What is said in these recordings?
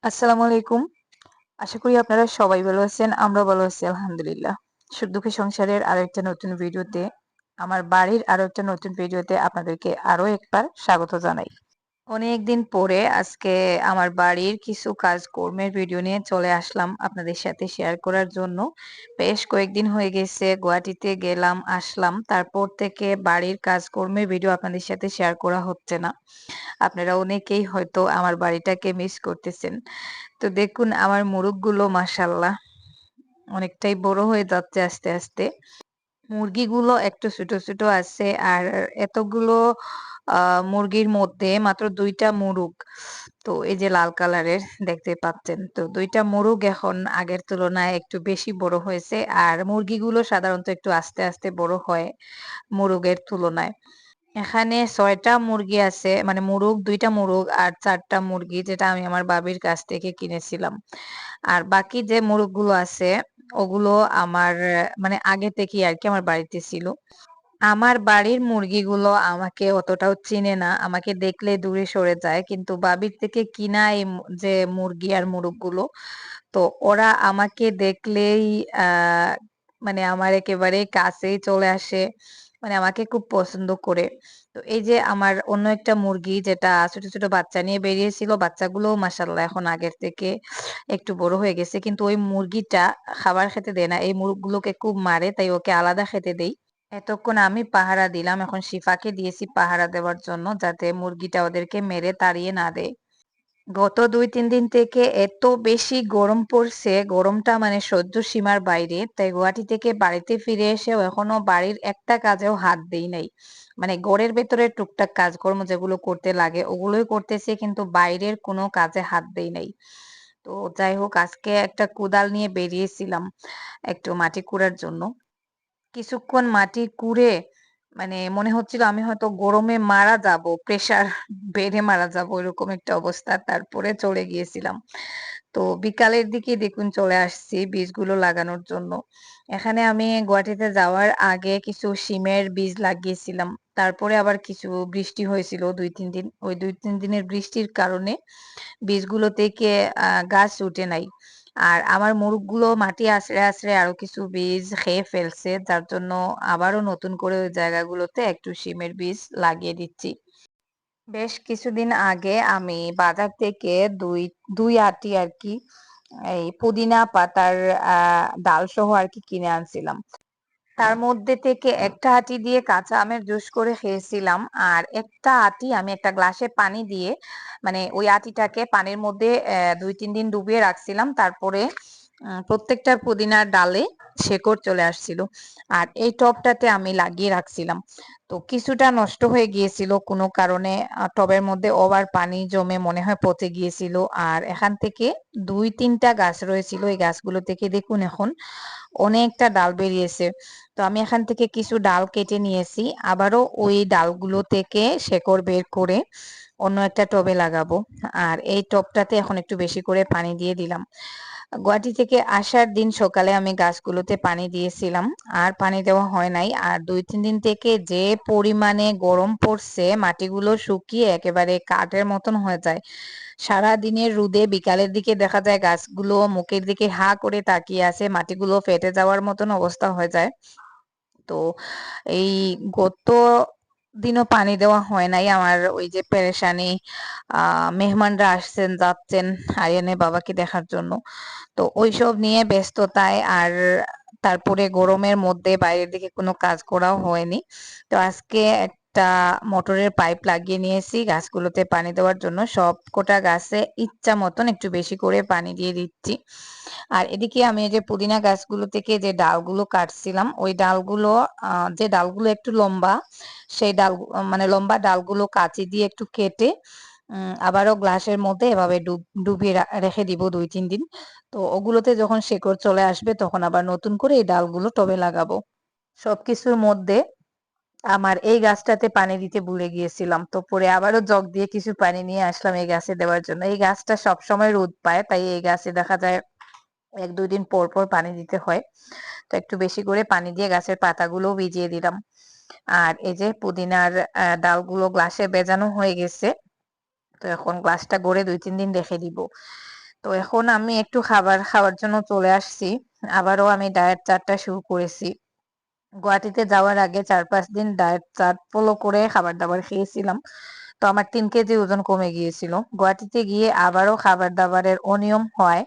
আসসালামু আলাইকুম। আশা করি আপনারা সবাই ভালো আছেন। আমরা ভালো আছি আলহামদুলিল্লাহ। সুখ দুঃখে সংসারের আরো একটা নতুন ভিডিওতে, আমার বাড়ির আরো একটা নতুন ভিডিওতে আপনাদেরকে আরো একবার স্বাগত জানাই। অনেকদিন পরে আজকে আমার বাড়ির কিছু কাজকর্মের ভিডিও নিয়ে চলে আসলাম আপনাদের সাথে শেয়ার করার জন্য। বেশ কয়েকদিন হয়ে গেছে গুয়াহাটিতে গেলাম, আসলাম। তারপর থেকে বাড়ির কাজকর্মের ভিডিও আপনাদের সাথে শেয়ার করা হচ্ছে না। আপনারা অনেকেই হয়তো আমার বাড়িটাকে মিস করতেছেন। তো দেখুন আমার মোরগগুলো মাশাআল্লাহ অনেকটাই বড় হয়ে যাচ্ছে আস্তে, আস্তে। মুরগিগুলো একটু ছোট, ছোট আছে আর এতগুলো আ মুরগির মধ্যে মাত্র ২ টা মুরুগ। তো এই যে লাল কালারের দেখতে পাচ্ছেন। তো ২ টা মুরুগ এখন আগের তুলনায় একটু বেশি বড় হয়েছে। আর মুরগিগুলো সাধারণত একটু আস্তে, আস্তে বড় হয় মুরুগের তুলনায়। এখানে ৬ টা মুরগি আছে। মানে মুরুগ ২ টা মুরুগ আর ৪ টা মুরগি যেটা আমি আমার বাবির কাছ থেকে কিনেছিলাম। আর বাকি যে মোরগগুলো আছে ওগুলো আমার মানে আগে থেকেই আরকি আমার বাড়িতে ছিল। আমার বাড়ির মুরগিগুলো আমাকে অতটাও চিনে না। আমাকে দেখলে দূরে সরে যায়। কিন্তু বাবির থেকে কিনা এই যে মুরগি আর মোরগগুলো, তো ওরা আমাকে দেখলেই আ মানে আমার একেবারে কাছেই চলে আসে। মানে আমাকে খুব পছন্দ করে। তো এই যে আমার অন্য একটা মুরগি যেটা ছোট, ছোট বাচ্চা নিয়ে বেরিয়েছিল, বাচ্চাগুলোও মাশাআল্লাহ এখন আগের থেকে একটু বড় হয়ে গেছে। কিন্তু ওই মুরগিটা খাবার খেতে দেয় না। এই মুরগগুলোকে খুব মারে, তাই ওকে আলাদা খেতে দেই। এতক্ষণ আমি পাহারা দিলাম। এখন শিফাকে দিয়েছি পাহারা দেওয়ার জন্য যাতে মুরগিটা ওদেরকে মেরে তাড়িয়ে না দেয়। গত ২-৩ দিন থেকে এত বেশি গরম পড়ছে, গরমটা মানে সহ্য সীমার বাইরে। তাই গুয়াহাটি থেকে বাড়িতে ফিরে এসেও এখনো বাড়ির একটা কাজেও হাত দেই নাই। মানে ঘরের ভেতরে টুকটাক কাজকর্ম যেগুলো করতে লাগে ওগুলোই করতেছি কিন্তু বাইরের কোনো কাজে হাত দেই নাই। তো যাই হোক আজকে একটা কোদাল নিয়ে বেরিয়েছিলাম একটু মাটি কুড়ার জন্য। কিছুক্ষণ মাটি কুড়ে মানে মনে হচ্ছিল আমি হয়তো গরমে মারা যাবো, প্রেসার বেড়ে মারা যাবো এরকম একটা অবস্থা। তারপরে চলে গিয়েছিলাম। তো বিকালের দিকে দেখুন চলে আসছি বীজগুলো লাগানোর জন্য। এখানে আমি গুয়াহাটিতে যাওয়ার আগে কিছু শিমের বীজ লাগিয়েছিলাম। তারপরে আবার কিছু বৃষ্টি হয়েছিল ২-৩ দিন। ওই ২-৩ দিনের বৃষ্টির কারণে বীজগুলো থেকে গাছ উঠে নাই। আর আমার মোরগগুলো মাটি আঁচড়ে, আঁচড়ে আরো কিছু বীজ খেয়ে ফেলছে। যার জন্য আবারও নতুন করে ওই জায়গাগুলোতে একটু শিমের বীজ লাগিয়ে দিচ্ছি। বেশ কিছুদিন আগে আমি বাজার থেকে ২ আঁটি আরকি এই পুদিনা পাতার আ ডালসহ আরকি কিনে আনছিলাম। তার মধ্যে থেকে একটা আঁটি দিয়ে কাঁচা আমের জুস করে খেয়েছিলাম। আর একটা আঁটি আমি একটা গ্লাসে পানি দিয়ে মানে ওই আঁটিটাকে পানির মধ্যে ২-৩ দিন ডুবিয়ে রাখছিলাম। তারপরে প্রত্যেকটা পুদিনার ডালে শেকড় চলে আসছিল। আর এই টবটাতে আমি লাগিয়ে রাখছিলাম। তো কিছুটা নষ্ট হয়ে গিয়েছিল কোনো কারণে টবের মধ্যে ওভার পানি জমে মনে হয় পচে গিয়েছিল। আর এখান থেকে ২-৩ টা গাছ রয়েছিল। এই গাছগুলো থেকে দেখুন এখন অনেকটা ডাল বেরিয়েছে। তো আমি এখান থেকে কিছু ডাল কেটে নিয়েছি। আবারও ওই ডালগুলো থেকে শেকড় বের করে অন্য একটা টবে লাগাবো। আর এই টবটাতে এখন একটু বেশি করে পানি দিয়ে দিলাম। গুয়াহাটি থেকে আসার দিন সকালে আমি গাছগুলোতে পানি দিয়েছিলাম। আর পানি দেওয়া হয় নাই। আর ২-৩ দিন থেকে যে পরিমাণে গরম পড়ছে মাটিগুলো শুকিয়ে একেবারে কাঠের মতন হয়ে যায়। সারাদিনের রোদে বিকালের দিকে দেখা যায় গাছগুলো মুখের দিকে হা করে তাকিয়ে আছে। মাটিগুলো ফেটে যাওয়ার মতন অবস্থা হয়ে যায়। তো এই গত দিনও পানি দেওয়া হয় নাই। আমার ওই যে পেরেশানি মেহমানরা আসছেন যাচ্ছেন আরিয়ানের বাবাকে দেখার জন্য। তো ওইসব নিয়ে ব্যস্ততায় আর তারপরে গরমের মধ্যে বাইরের দিকে কোনো কাজ করাও হয়নি। তো আজকে একটা মোটরের পাইপ লাগিয়ে নিয়েছি গাছগুলোতে পানি দেওয়ার জন্য। সবকটা গাছে ইচ্ছা মতন একটু বেশি করে পানি দিয়ে দিচ্ছি। আর এদিকে আমি এই যে পুদিনা গাছগুলো থেকে যে ডালগুলো কাটছিলাম ওই ডালগুলো যে ডালগুলো একটু লম্বা সেই ডাল মানে লম্বা ডালগুলো কাঁচি দিয়ে একটু কেটে আবারও গ্লাসের মধ্যে এভাবে ডুবিয়ে রেখে দিব ২-৩ দিন। তো ওগুলোতে যখন শেকড় চলে আসবে তখন আবার নতুন করে এই ডালগুলো টবে লাগাবো। সবকিছুর মধ্যে আমার এই গাছটাতে পানি দিতে ভুলে গিয়েছিলাম। তো পরে আবারও জগ দিয়ে কিছু পানি নিয়ে আসলাম এই গাছে দেওয়ার জন্য। এই গাছটা সবসময় রোদ পায় তাই এই গাছে দেখা যায় ১-২ দিন পর, পর পানি দিতে হয়। তো একটু বেশি করে পানি দিয়ে গাছের পাতাগুলোও ভিজিয়ে দিলাম। আর এই যে পুদিনার ডালগুলো গ্লাসে ভেজানো হয়ে গেছে। তো এখন গ্লাসটা গড়ে ২-৩ দিন রেখে দিব। তো এখন আমি একটু খাবার খাওয়ার জন্য চলে আসছি। আবারও আমি ডায়েট চার্টটা শুরু করেছি। গুয়াহাটিতে যাওয়ার আগে ৪-৫ দিন ডায়েট চার্ট ফলো করে খাবার-দাবার খেয়েছিলাম। তো আমার ৩ কেজি ওজন কমে গিয়েছিল। গুয়াহাটিতে গিয়ে আবারও খাবার-দাবারের অনিয়ম হওয়ায়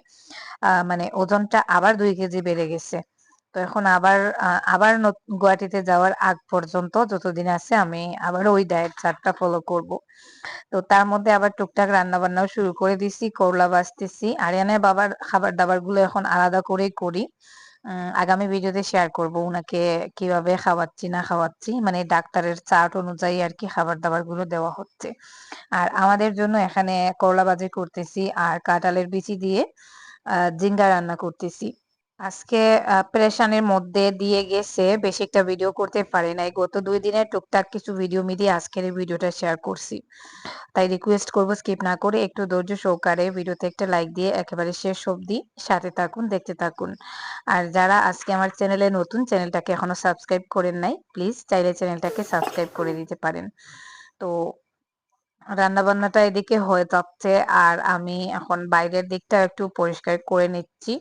মানে ওজনটা আবার ২ কেজি বেড়ে গেছে। তো এখন আবার গুয়াহাটিতে যাওয়ার আগ পর্যন্ত যতদিন আছে আমি আবারও ওই ডায়েট চার্টটা ফলো করব। তো তার মধ্যে আবার টুকটাক রান্না-বান্নাও শুরু করে দিছি। করলা ভাজতেছি। আরিয়ানের বাবার খাবার-দাবারগুলো এখন আলাদা করেই করি। আগামী ভিডিওতে শেয়ার করব উনাকে কিভাবে খাওয়াচ্ছি না খাওয়াচ্ছি। মানে ডাক্তারের চার্ট অনুযায়ী আরকি খাবার-দাবারগুলো দেওয়া হচ্ছে। আর আমাদের জন্য এখানে করলা ভাজি করতেছি আর কাঁঠালের বিচি দিয়ে জিঙ্গা রান্না করতেছি। আজকে পেরেশানির মধ্যে দিয়ে গেছে, বেশি একটা ভিডিও করতে পারি নাই। গত ২ দিনের টুকটাক কিছু ভিডিও মিলিয়ে আজকের এই ভিডিওটা শেয়ার করছি। তাই রিকোয়েস্ট করব স্কিপ না করে একটু ধৈর্য সহকারে ভিডিওতে একটা লাইক দিয়ে একেবারে শেষ অবধি সাথে থাকুন, দেখতে থাকুন। আর যারা আজকে আমার চ্যানেলে নতুন, চ্যানেলটাকে এখনো সাবস্ক্রাইব করেন নাই, প্লিজ চাইলে চ্যানেলটাকে সাবস্ক্রাইব করে দিতে পারেন। তো রান্নাবান্নাটা এদিকে হয়ে যাচ্ছে আর আমি এখন বাইরের দিকটা একটু পরিষ্কার করে নিচ্ছি।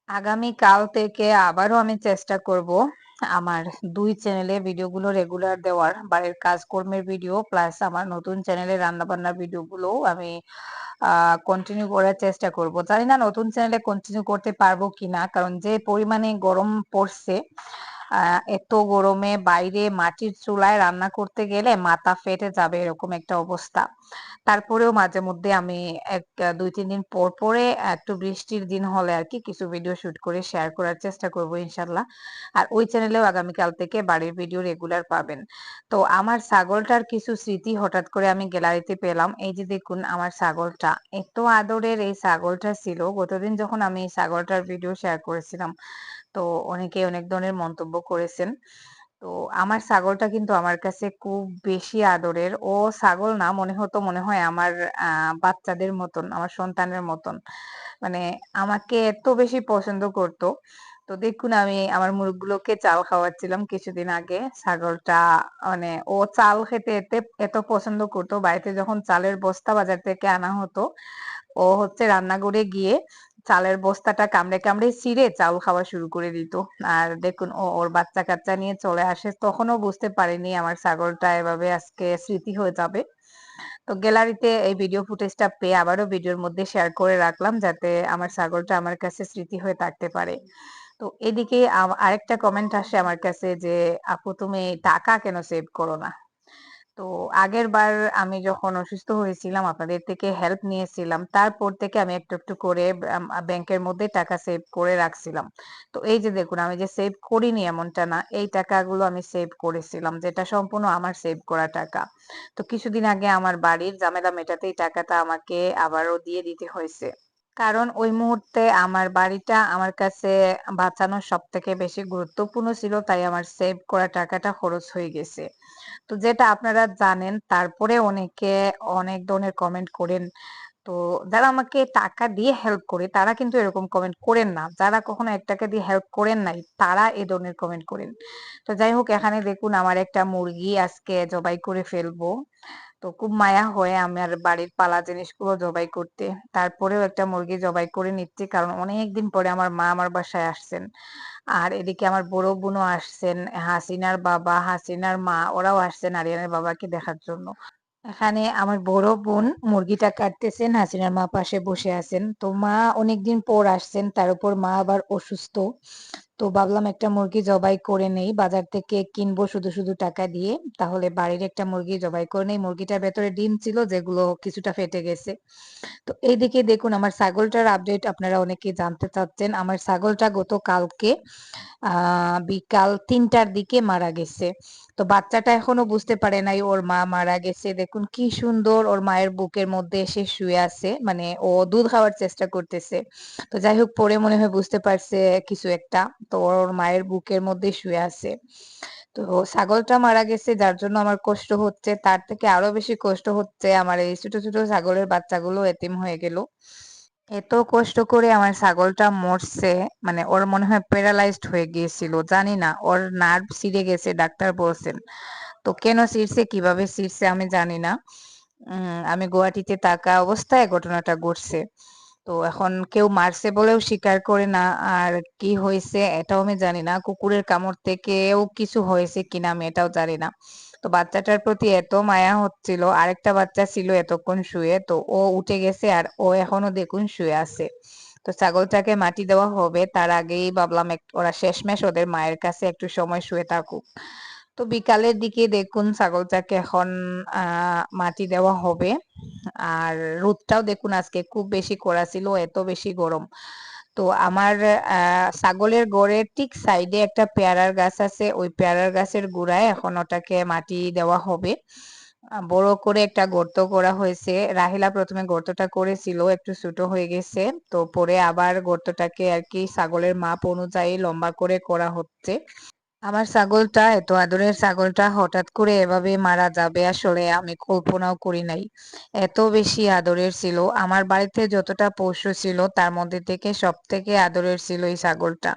আগামীকাল থেকে আবারও আমি চেষ্টা করব আমার ২ চ্যানেলে ভিডিওগুলো রেগুলার দেওয়ার। বাড়ির কাজকর্মের ভিডিও প্লাস আমার নতুন চ্যানেলে রান্নাবান্নার ভিডিওগুলোও আমি কন্টিনিউ করার চেষ্টা করব। জানি না নতুন চ্যানেলে কন্টিনিউ করতে পারবো কিনা, কারণ যে পরিমাণে গরম পড়ছে, এত গরমে বাইরে মাটির চুলায় রান্না করতে গেলে মাথা ফেটে যাবে এরকম একটা অবস্থা। তারপরেও মাঝে মধ্যে আমি ২-৩ দিন পর পরে একটু বৃষ্টির দিন হলে আরকি কিছু ভিডিও শুট করে শেয়ার করার চেষ্টা করব ইনশাআল্লাহ। আর ওই চ্যানেলেও আগামীকাল থেকে বাড়ির ভিডিও রেগুলার পাবেন। তো আমার ছাগলটার কিছু স্মৃতি হঠাৎ করে আমি গ্যালারিতে পেলাম। এই যে দেখুন আমার ছাগলটা, এত আদরের এই ছাগলটা ছিল। গতদিন যখন আমি এই ছাগলটার ভিডিও শেয়ার করেছিলাম, তো অনেকে অনেক ধরনের মন্তব্য করেছেন। তো আমার ছাগলটা কিন্তু আমার কাছে খুব বেশি আদরের। ও ছাগল না, মনে হয় আমার বাচ্চাদের মতন, আমার সন্তানের মতন। মানে আমাকে এত বেশি পছন্দ করত। তো দেখুন আমি আমার মুরগগুলোকে চাল খাওয়াচ্ছিলাম কিছুদিন আগে। ছাগলটা মানে ও চাল খেতে এত পছন্দ করত। বাড়িতে যখন চালের বস্তা বাজার থেকে আনা হতো, ও হচ্ছে রান্নাঘরে গিয়ে চালের বস্তাটা কামড়ে কামড়ে ছিঁড়ে চাউল খাওয়া শুরু করে দিত। আর দেখুন ও ওর বাচ্চা কাচ্চা নিয়ে চলে আসে। তখনও বুঝতে পারিনি আমার ছাগলটা এভাবে আজকে স্মৃতি হয়ে যাবে। তো গ্যালারিতে এই ভিডিও ফুটেজটা পেয়ে আবারও ভিডিওর মধ্যে শেয়ার করে রাখলাম, যাতে আমার ছাগলটা আমার কাছে স্মৃতি হয়ে থাকতে পারে। তো এদিকে আরেকটা কমেন্ট আসে আমার কাছে যে, আপু তুমি টাকা কেন সেভ করো না? তো আগের বার আমি যখন অসুস্থ হয়েছিলাম আপনাদের থেকে হেল্প নিয়েছিলাম, তারপর থেকে আমি একটু একটু করে ব্যাংকের মধ্যে টাকা সেভ করে রাখছিলাম। তো এই যে দেখুন আমি যে সেভ করিনি এমনটা না, এই টাকাগুলো আমি সেভ করেছিলাম, যেটা সম্পূর্ণ আমার সেভ করা টাকা। তো কিছুদিন আগে আমার বাড়ির ঝামেলা মেটাতে এই টাকাটা আমাকে আবারও দিয়ে দিতে হয়েছে। কারণ ওই মুহূর্তে আমার বাড়িটা আমার কাছে বাঁচানো সবথেকে বেশি গুরুত্বপূর্ণ ছিল, তাই আমার সেভ করা টাকাটা খরচ হয়ে গেছে। তো যেটা আপনারা জানেন, তারপরে অনেকে অনেক ধরনের কমেন্ট করেন। তো যারা আমাকে টাকা দিয়ে হেল্প করে তারা কিন্তু এরকম কমেন্ট করেন না। যারা কখনো ৳১ দিয়ে হেল্প করেন নাই তারা এ ধরনের কমেন্ট করেন। তো যাই হোক, এখানে দেখুন আমার একটা মুরগি আজকে জবাই করে ফেলবো। তো খুব মায়া হয় আমার বাড়ির পালা জিনিসগুলো জবাই করতে। তারপরেও একটা মুরগি জবাই করে নিচ্ছি, কারণ অনেকদিন পরে আমার মা আমার বাসায় আসছেন। আর এদিকে আমার বড় বোনও আসছেন, হাসিনার বাবা, হাসিনার মা ওরাও আসছেন আরিয়ানের বাবাকে দেখার জন্য। এখানে আমার বড় বোন মুরগিটা কাটতেছেন, হাসিনার মা পাশে বসে আছেন। তো মা অনেকদিন পর আসছেন, তার উপর মা আবার অসুস্থ। তো ভাবলাম একটা মুরগি জবাই করে নেই, বাজার থেকে কিনবো শুধু শুধু টাকা দিয়ে, তাহলে বাড়ির একটা মুরগি জবাই করে নেই। মুরগিটার ভেতরে ডিম ছিল যেগুলো কিছুটা ফেটে গেছে। তো এইদিকে দেখুন আমার ছাগলটার আপডেট আপনারা অনেকেই জানতে চাচ্ছেন। আমার ছাগলটা গতকালকে বিকাল ৩টার দিকে মারা গেছে। তো বাচ্চাটা এখনো বুঝতে পারে নাই ওর মা মারা গেছে। দেখুন কি সুন্দর ওর মায়ের বুকের মধ্যে এসে শুয়ে আছে। মানে ও দুধ খাওয়ার চেষ্টা করতেছে। তো যাই হোক, পরে মনে হয় বুঝতে পারছে কিছু একটা। তো ওর মায়ের বুকের মধ্যে শুয়ে আছে। তো ছাগলটা মারা গেছে যার জন্য আমার কষ্ট হচ্ছে। তার থেকে আরো বেশি কষ্ট হচ্ছে আমার এই ছোট ছোট ছাগলের বাচ্চাগুলো এতিম হয়ে গেল। এত কষ্ট করে আমার ছাগলটা মরছে, মানে ওর মনে হয় প্যারালাইজড হয়ে গিয়েছিল, জানি না ওর নার্ভ ছিঁড়ে গেছে ডাক্তার বলছেন। তো কেন ছিঁড়ছে কিভাবে ছিঁড়ছে আমি জানি না। আমি গুয়াহাটিতে থাকা অবস্থায় ঘটনাটা ঘটছে। তো এখন কেউ মারছে বলেও স্বীকার করে না, আর কি হয়েছে এটাও আমি জানি না। কুকুরের কামড় থেকেও কিছু হয়েছে কিনা আমি এটাও জানি না। তো বাচ্চাটার প্রতি এত মায়া হচ্ছিল, আরেকটা বাচ্চা ছিল এতক্ষণ শুয়ে, তো ও উঠে গেছে আর ও এখনো দেখুন শুয়ে আছে। তো ছাগলটাকে মাটি দেওয়া হবে তার আগেই ভাবলাম ওরা শেষমেশ ওদের মায়ের কাছে একটু সময় শুয়ে থাকুক। তো বিকালের দিকে দেখুন ছাগলটাকে এখন মাটি দেওয়া হবে। আর রোদটাও দেখুন আজকে খুব বেশি কড়া ছিল, এত বেশি গরম। তো আমার ছাগলের ঘরের ঠিক সাইডে একটা পেয়ারার গাছ আছে, ওই পেয়ারার গাছের গোড়ায় এখন ওটাকে মাটি দেওয়া হবে। বড় করে একটা গর্ত করা হয়েছে। রাহিলা প্রথমে গর্তটা করেছিল, একটু ছোট হয়ে গেছে, তো পরে আবার গর্তটাকে আর কি ছাগলের মাপ অনুযায়ী লম্বা করে করা হচ্ছে। আমার ছাগলটা, এত আদরের ছাগলটা হঠাৎ করে এভাবে মারা যাবে আসলে আমি কল্পনাও করি নাই। এত বেশি আদরের ছিল, আমার বাড়িতে যতটা পশু ছিল তার মধ্যে থেকে সব থেকে আদরের ছিল এই ছাগলটা।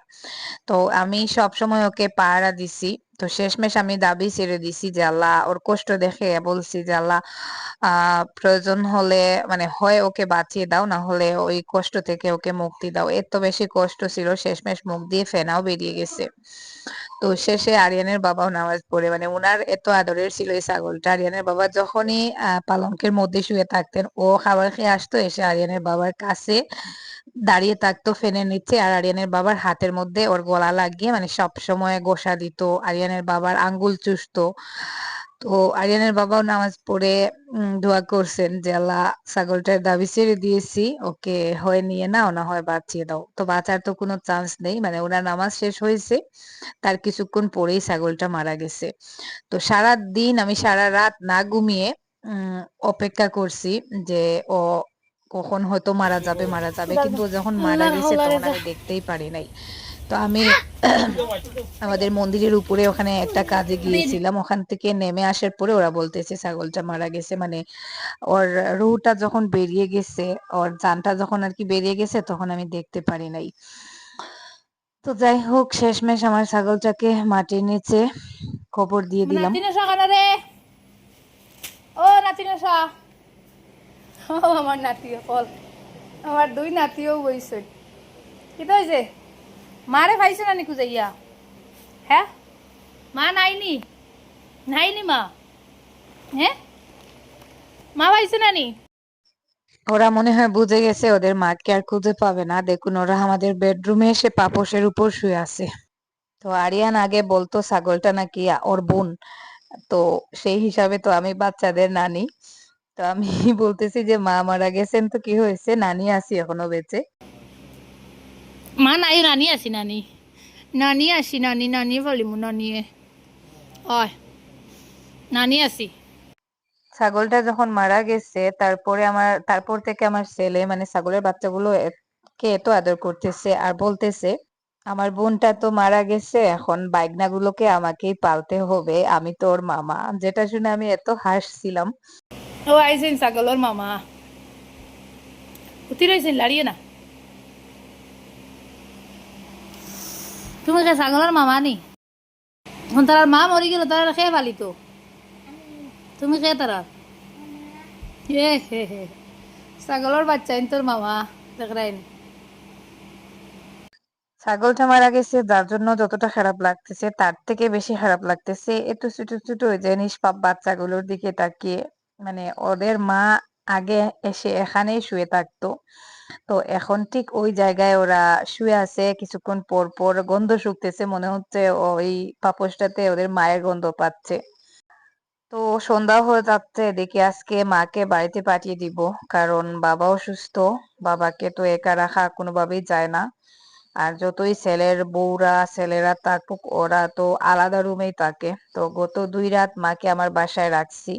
তো আমি সবসময় ওকে পাহারা দিছি। তো শেষমেশ আমি দাবি ছেড়ে দিছি যে আল্লাহ, ওর কষ্ট দেখে বলছি যে আল্লাহ, প্রয়োজন হলে মানে হয় ওকে বাঁচিয়ে দাও, না হলে ওই কষ্ট থেকে ওকে মুক্তি দাও। এত বেশি কষ্ট ছিল, শেষমেশ মুখ দিয়ে ফেনাও বেরিয়ে গেছে। তো শেষে আরিয়ানের বাবাও নামাজ পড়ে, মানে উনার এত আদরের ছিল এই ছাগলটা। আরিয়ানের বাবা যখনই পালঙ্কের মধ্যে শুয়ে থাকতেন, ও খাবার খেয়ে আসতো, এসে আরিয়ানের বাবার কাছে দাঁড়িয়ে থাকতো ফ্যানের নিচে, আর আরিয়ানের বাবার হাতের মধ্যে ওর গলা লাগিয়ে মানে সব সময় গোসা দিত, আরিয়ানের বাবার আঙ্গুল চুষতো। তো আরিয়ানের বাবাও নামাজ পড়ে দোয়া করছেন যে আল্লাহ, ছাগলটার দাবি ছেড়ে দিয়েছি, ওকে হয় নিয়ে নাও, না হয় বাঁচিয়ে দাও। তো বাঁচার তো কোনো চান্স নেই, মানে ওনার নামাজ শেষ হয়েছে তার কিছুক্ষণ পরেই ছাগলটা মারা গেছে। তো সারা দিন আমি সারা রাত না ঘুমিয়ে উম অপেক্ষা করছি যে ও কখন হয়তো মারা যাবে মারা যাবে, কিন্তু ও যখন মারা আল্লাহর গেছে হাওলারে তখন যা। আমি দেখতেই পারি নাই। তো আমি আমাদের মন্দিরের উপরে ওখানে একটা কাজে গিয়েছিলাম, ওখান থেকে নেমে আসার পরে ওরা বলতেছে ছাগলটা মারা গেছে, মানে ওর রুহটা যখন বেরিয়ে গেছে, ওর জানটা যখন আর কি বেরিয়ে গেছে তখন আমি দেখতে পারি নাই। তো যাই হোক, শেষমেশ আমার ছাগলটাকে মাটির নিচে কবর দিয়ে দিলাম। নাতি নেশা কেন রে? ও নাতি নেশা, ও আমার নাতিও কল, আমার দুই নাতিও বইছে। কি তো হয়েছে? মারে পাইছে না নি খুঁজাইয়া? হ্যাঁ, মা নাইনি, নাইনি মা। হ্যাঁ, মা পাইছে না নি? ওরা মনে হয় বুঝে গেছে ওদের মাকে আর খুঁজে পাবে না। দেখুন ওরা আমাদের বেডরুমে এসে পাপোশের উপর শুয়ে আছে। তো আরিয়ান আগে বলতো ছাগলটা নাকি ওর বোন, তো সেই হিসাবে তো আমি বাচ্চাদের নানি। তো আমি বলতেছি যে মা মারা গেছেন তো কি হয়েছে, নানি আছি এখনো বেঁচে। মা নাই, নানি আছি, নানি নানি আসি, নানি নানি বলিমু, নানিয়ে অয় নানি আছি। ছাগলটা যখন মারা গেছে তারপর থেকে আমার ছেলে মানে ছাগলের বাচ্চাগুলো কে এত আদর করতেছে আর বলতেছে আমার বোনটা তো মারা গেছে, এখন বাইগনাগুলোকে আমাকেই পালতে হবে, আমি তো ওর মামা। যেটা শুনে আমি এত হাসছিলাম। ও আইসেন ছাগলর মামা, উঠি রয়েছেন লাড়িয়ে না। তুমি কে ছাগলর মামা নি? এখন তার মা মরি গেল, তারা খেয়ে পালিত, তুমি খেয়ে তারা হে হে হে ছাগলর বাচ্চা তোর মামা দেখরাইন। ছাগলটা মারা গেছে যার জন্য যতটা খারাপ লাগতেছে তার থেকে বেশি খারাপ লাগতেছে এত ছোট ছোট যে নিষ্পাপ বাচ্চাগুলোর দিকে তাকিয়ে। মানে ওদের মা আগে এসে এখানেই শুয়ে থাকতো, তো এখন ঠিক ওই জায়গায় ওরা শুয়ে আছে। কিছুক্ষণ পর পর গন্ধ শুকতেছে, মনে হচ্ছে ওই পাপোশটাতে ওদের মায়ের গন্ধ পাচ্ছে। তো সন্ধ্যা হয়ে যাচ্ছে, এদিকে আজকে মাকে বাড়িতে পাঠিয়ে দিব, কারণ বাবা অসুস্থ। বাবাকে তো একা রাখা কোনোভাবেই যায় না। আর যতই ছেলের বউরা ছেলেরা থাকুক, ওরা তো আলাদা রুমেই থাকে। তো গত 2 রাত মাকে আমার বাসায় রাখছি,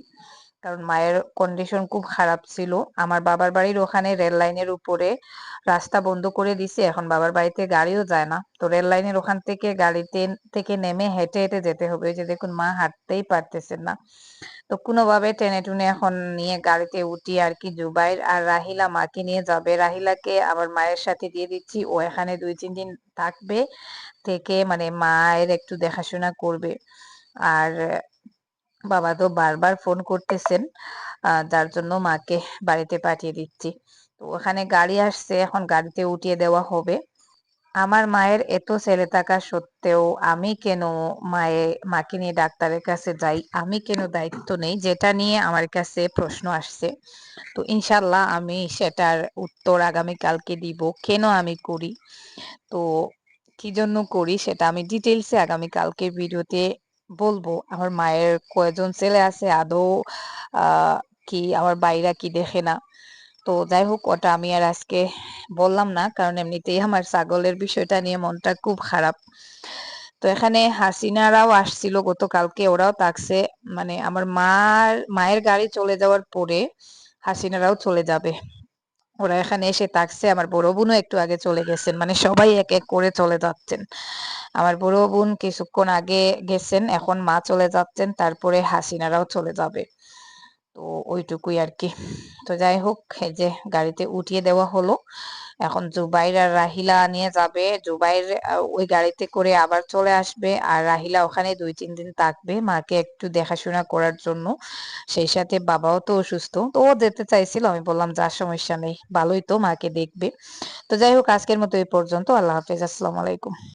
কারণ মায়ের কন্ডিশন খুব খারাপ ছিল। আমার বাবার বাড়ির ওখানে রেল লাইনের উপরে রাস্তা বন্ধ করে দিছে, এখন বাবার বাড়িতে গাড়িও যায় না। তো রেল লাইনের ওখান থেকে গাড়িতে থেকে নেমে হেঁটে হেঁটে যেতে হবে। ওই যে দেখুন মা হাঁটতেই পারতেছেন না। তো কোনোভাবে টেনে টুনে এখন নিয়ে গাড়িতে উঠি আর কি। জুবাইর আর রাহিলা মাকে নিয়ে যাবে, রাহিলাকে আবার মায়ের সাথে দিয়ে দিচ্ছি, ও এখানে 2-3 দিন থাকবে, থেকে মানে মায়ের একটু দেখাশোনা করবে। আর বাবা তো বারবার ফোন করতেছেন, যার জন্য মাকে বাড়িতে পাঠিয়ে দিচ্ছি। তো ওখানে গাড়ি আসছে, এখন গাড়িতে উঠিয়ে দেওয়া হবে। আমার মায়ের এত ছেলে থাকা সত্ত্বেও আমি কেন মাকে নিয়ে ডাক্তারের কাছে যাই, আমি কেন দায়িত্ব নেই, যেটা নিয়ে আমার কাছে প্রশ্ন আসছে। তো ইনশাল্লাহ আমি সেটার উত্তর আগামীকালকে দিব, কেন আমি করি, তো কি জন্য করি সেটা আমি ডিটেলসে আগামীকালকে ভিডিওতে বলবো। আমার মায়ের কয়জন ছেলে আছে আদৌ, আহ কি আমার বাইরা কি দেখে না। তো যাই হোক, ওটা আমি আর আজকে বললাম না, কারণ এমনিতেই আমার ছাগলের বিষয়টা নিয়ে মনটা খুব খারাপ। তো এখানে হাসিনারাও আসছিল গতকালকে, ওরাও থাকছে, মানে আমার মায়ের গাড়ি চলে যাওয়ার পরে হাসিনারাও চলে যাবে। ওরা এখানে এসে থাকছে, আমার বড় বোনও একটু আগে চলে গেছেন, মানে সবাই এক এক করে চলে যাচ্ছেন। আমার বড় বোন কিছুক্ষণ আগে গেছেন, এখন মা চলে যাচ্ছেন, তারপরে হাসিনারাও চলে যাবে। তো ওইটুকুই আর কি। তো যাই হোক, এই যে গাড়িতে উঠিয়ে দেওয়া হলো। এখন জুবাইর আর রাহিলা নিয়ে যাবে। জুবাইর ওই গাড়িতে করে আবার চলে আসবে, আর রাহিলা ওখানে 2-3 দিন থাকবে মাকে একটু দেখাশোনা করার জন্য। সেই সাথে বাবাও তো অসুস্থ, তো ও যেতে চাইছিল, আমি বললাম যা, সমস্যা নেই, ভালোই তো, মাকে দেখবে। তো যাই হোক, আজকের মতো এই পর্যন্ত। আল্লাহ হাফেজ, আসসালামু আলাইকুম।